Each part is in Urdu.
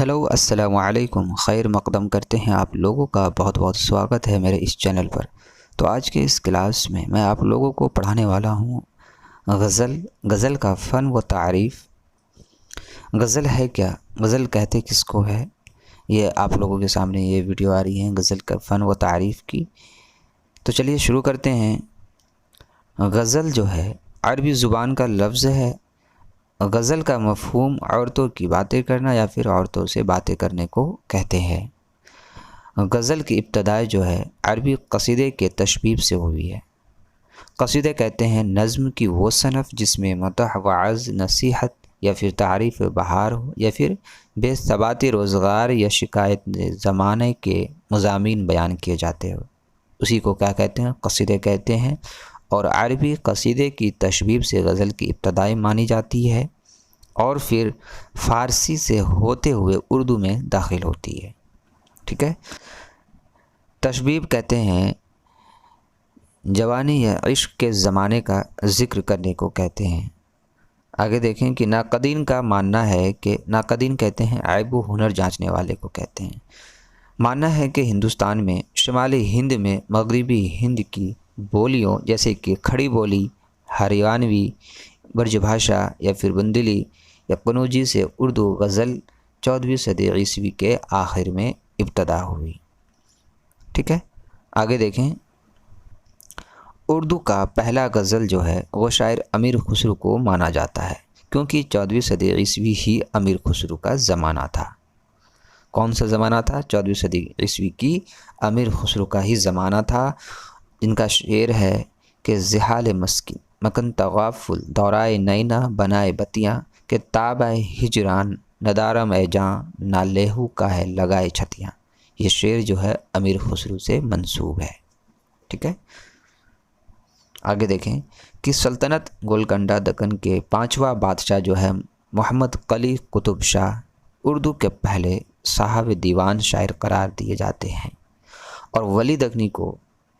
ہیلو السلام علیکم، خیر مقدم کرتے ہیں آپ لوگوں کا بہت بہت سواگت ہے میرے اس چینل پر۔ تو آج کے اس کلاس میں آپ لوگوں کو پڑھانے والا ہوں غزل کا فن و تعریف۔ غزل ہے کیا؟ غزل کہتے کس کو ہے؟ یہ آپ لوگوں کے سامنے یہ ویڈیو آ رہی ہے غزل کا فن و تعریف کی۔ تو چلیے شروع کرتے ہیں۔ غزل جو ہے عربی زبان کا لفظ ہے۔ غزل کا مفہوم عورتوں کی باتیں کرنا یا پھر عورتوں سے باتیں کرنے کو کہتے ہیں۔ غزل کی ابتدا جو ہے عربی قصیدے کے تشبیب سے ہوئی ہے۔ قصیدے کہتے ہیں نظم کی وہ صنف جس میں مدح، وعظ، نصیحت یا پھر تعریف بہار ہو یا پھر بے ثباتی روزگار یا شکایت زمانے کے مضامین بیان کیے جاتے ہو، اسی کو کیا کہتے ہیں؟ قصیدے کہتے ہیں۔ اور عربی قصیدے کی تشبیب سے غزل کی ابتدائی مانی جاتی ہے اور پھر فارسی سے ہوتے ہوئے اردو میں داخل ہوتی ہے۔ ٹھیک ہے۔ تشبیب کہتے ہیں جوانی یا عشق کے زمانے کا ذکر کرنے کو کہتے ہیں۔ آگے دیکھیں کہ ناقدین کا ماننا ہے کہ ناقدین کہتے ہیں عیب و ہنر جانچنے والے کو کہتے ہیں۔ ماننا ہے کہ ہندوستان میں شمالی ہند میں مغربی ہند کی بولیوں جیسے کہ کھڑی بولی، ہریانوی، برج بھاشا یا پھر بندلی یا قنوجی سے اردو غزل 14ویں صدی عیسوی کے آخر میں ابتدا ہوئی۔ ٹھیک ہے۔ آگے دیکھیں، اردو کا پہلا غزل جو ہے وہ شاعر امیر خسرو کو مانا جاتا ہے، کیونکہ 14ویں صدی عیسوی ہی امیر خسرو کا زمانہ تھا۔ کون سا زمانہ تھا؟ 14ویں صدی عیسوی کی امیر خسرو کا ہی زمانہ تھا، جن کا شعر ہے کہ زحال مسکین مکن تغافل دورائے نینا بنائے بتیاں کہ تابع ہجران ندارم اے جاں نہ لیہو کا ہے لگائے چھتیاں۔ یہ شعر جو ہے امیر خسرو سے منسوب ہے۔ ٹھیک ہے۔ آگے دیکھیں کہ سلطنت گولکنڈہ دکن کے 5واں بادشاہ جو ہے محمد قلی قطب شاہ اردو کے پہلے صاحب دیوان شاعر قرار دیے جاتے ہیں، اور ولی دکنی کو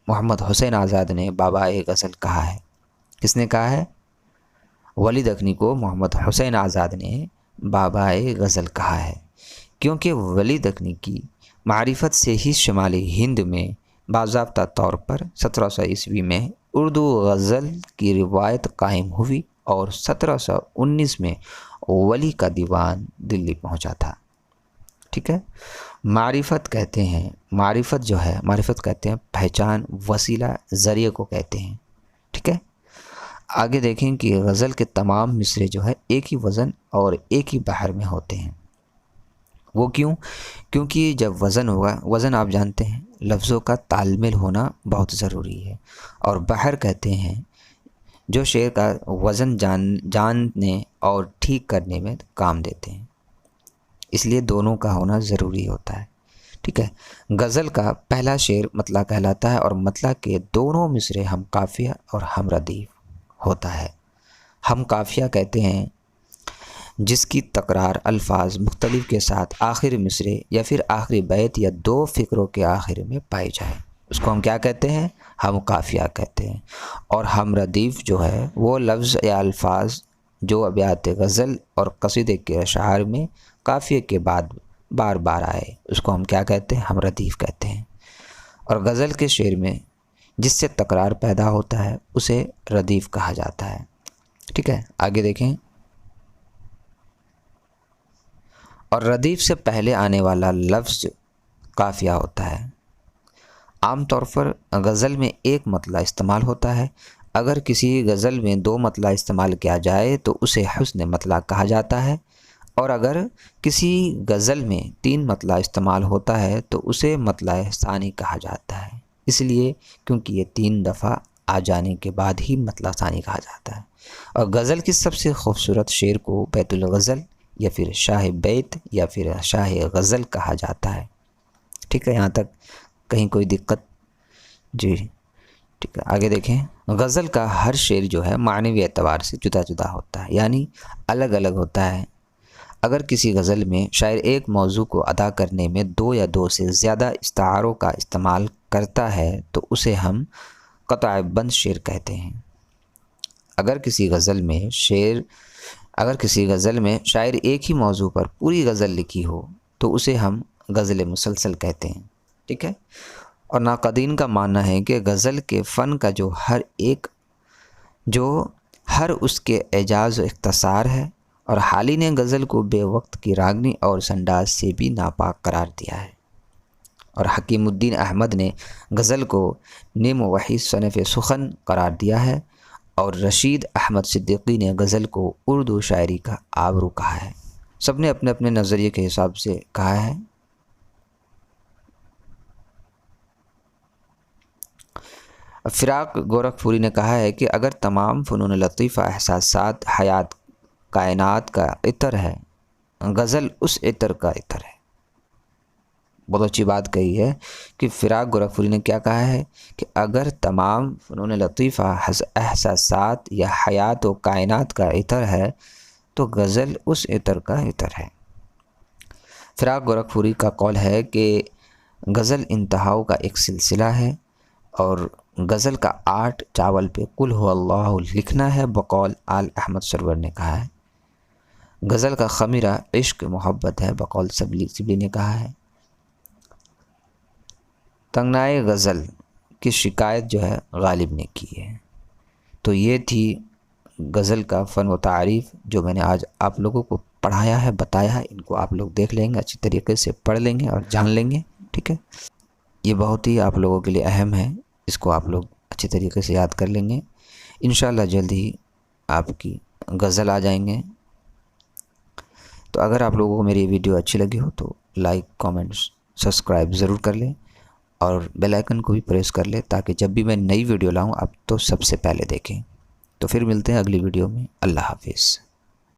محمد حسین آزاد نے بابائے غزل کہا ہے۔ کس نے کہا ہے؟ ولی دکنی کو محمد حسین آزاد نے بابائے غزل کہا ہے، کیونکہ ولی دکنی کی معرفت سے ہی شمالی ہند میں باضابطہ طور پر 1700 عیسوی میں اردو غزل کی روایت قائم ہوئی اور 1719 میں ولی کا دیوان دلی پہنچا تھا۔ ٹھیک ہے۔ معرفت کہتے ہیں، معرفت جو ہے معرفت کہتے ہیں پہچان، وسیلہ، ذریعے کو کہتے ہیں۔ ٹھیک ہے۔ آگے دیکھیں کہ غزل کے تمام مصرے جو ہے ایک ہی وزن اور ایک ہی بحر میں ہوتے ہیں۔ وہ کیوں؟ کیونکہ جب وزن ہوگا، وزن آپ جانتے ہیں لفظوں کا تال میل ہونا بہت ضروری ہے، اور بحر کہتے ہیں جو شعر کا وزن جاننے اور ٹھیک کرنے میں کام دیتے ہیں، اس لیے دونوں کا ہونا ضروری ہوتا ہے۔ ٹھیک ہے۔ غزل کا پہلا شعر مطلع کہلاتا ہے، اور مطلع کے دونوں مصرے ہم قافیہ اور ہم ردیف ہوتا ہے۔ ہم قافیہ کہتے ہیں جس کی تکرار الفاظ مختلف کے ساتھ آخری مصرے یا پھر آخری بیت یا دو فقروں کے آخر میں پائی جائے، اس کو ہم کیا کہتے ہیں؟ ہم قافیہ کہتے ہیں۔ اور ہم ردیف جو ہے وہ لفظ یا الفاظ جو ابیات غزل اور قصیدے کے اشعار میں قافیے کے بعد بار بار آئے، اس کو ہم کیا کہتے ہیں؟ ہم ردیف کہتے ہیں۔ اور غزل کے شعر میں جس سے تکرار پیدا ہوتا ہے اسے ردیف کہا جاتا ہے۔ ٹھیک ہے۔ آگے دیکھیں، اور ردیف سے پہلے آنے والا لفظ قافیہ ہوتا ہے۔ عام طور پر غزل میں ایک مطلع استعمال ہوتا ہے۔ اگر کسی غزل میں دو مطلع استعمال کیا جائے تو اسے حسن مطلع کہا جاتا ہے، اور اگر کسی غزل میں 3 مطلع استعمال ہوتا ہے تو اسے مطلع ثانی کہا جاتا ہے، اس لیے کیونکہ یہ 3 دفعہ آ جانے کے بعد ہی مطلع ثانی کہا جاتا ہے۔ اور غزل کی سب سے خوبصورت شعر کو بیت الغزل یا پھر شاہ بیت یا پھر شاہ غزل کہا جاتا ہے۔ ٹھیک ہے۔ یہاں تک کہیں کوئی دقت؟ جی ٹھیک ہے۔ آگے دیکھیں، غزل کا ہر شعر جو ہے معنوی اعتبار سے جدا جدا ہوتا ہے، یعنی الگ الگ ہوتا ہے۔ اگر کسی غزل میں شاعر ایک موضوع کو ادا کرنے میں 2 یا 2 سے زیادہ استعاروں کا استعمال کرتا ہے تو اسے ہم قطع بند شعر کہتے ہیں۔ اگر کسی غزل میں شاعر ایک ہی موضوع پر پوری غزل لکھی ہو تو اسے ہم غزل مسلسل کہتے ہیں، ٹھیک ہے۔ اور ناقدین کا ماننا ہے کہ غزل کے فن کا جو ہر اس کے اعجاز و اختصار ہے، اور حالی نے غزل کو بے وقت کی راگنی اور سنداز سے بھی ناپاک قرار دیا ہے، اور حکیم الدین احمد نے غزل کو نیم و وحی صنف سخن قرار دیا ہے، اور رشید احمد صدیقی نے غزل کو اردو شاعری کا آبرو کہا ہے۔ سب نے اپنے اپنے نظریے کے حساب سے کہا ہے۔ فراق گورکھپوری نے کہا ہے کہ اگر تمام فنون لطیفہ احساسات حیات کائنات کا عطر ہے، غزل اس عطر کا عطر ہے۔ بہت اچھی بات کہی ہے کہ فراق گورکھپوری نے کیا کہا ہے کہ اگر تمام فنون لطیفہ احساسات یا حیات و کائنات کا عطر ہے تو غزل اس عطر کا عطر ہے۔ فراق گورکھپوری کا قول ہے کہ غزل انتہاؤں کا ایک سلسلہ ہے، اور غزل کا آرٹ چاول پہ قل هو اللہ لکھنا ہے، بقول آل احمد سرور نے کہا ہے۔ غزل کا خمیرہ عشق محبت ہے، بقول سبلی نے کہا ہے۔ تنگنائے غزل کی شکایت جو ہے غالب نے کی ہے۔ تو یہ تھی غزل کا فن و تعریف جو میں نے آج آپ لوگوں کو پڑھایا ہے، بتایا ہے۔ ان کو آپ لوگ دیکھ لیں گے، اچھی طریقے سے پڑھ لیں گے اور جان لیں گے، ٹھیک ہے۔ یہ بہت ہی آپ لوگوں کے لیے اہم ہے، اس کو آپ لوگ اچھی طریقے سے یاد کر لیں گے۔ انشاءاللہ جلد ہی آپ کی غزل آ جائیں گے۔ تو اگر آپ لوگوں کو میری ویڈیو اچھی لگی ہو تو لائک، کامنٹس، سبسکرائب ضرور کر لیں، اور بیل آئیکن کو بھی پریس کر لیں تاکہ جب بھی میں نئی ویڈیو لاؤں آپ تو سب سے پہلے دیکھیں۔ تو پھر ملتے ہیں اگلی ویڈیو میں۔ اللہ حافظ۔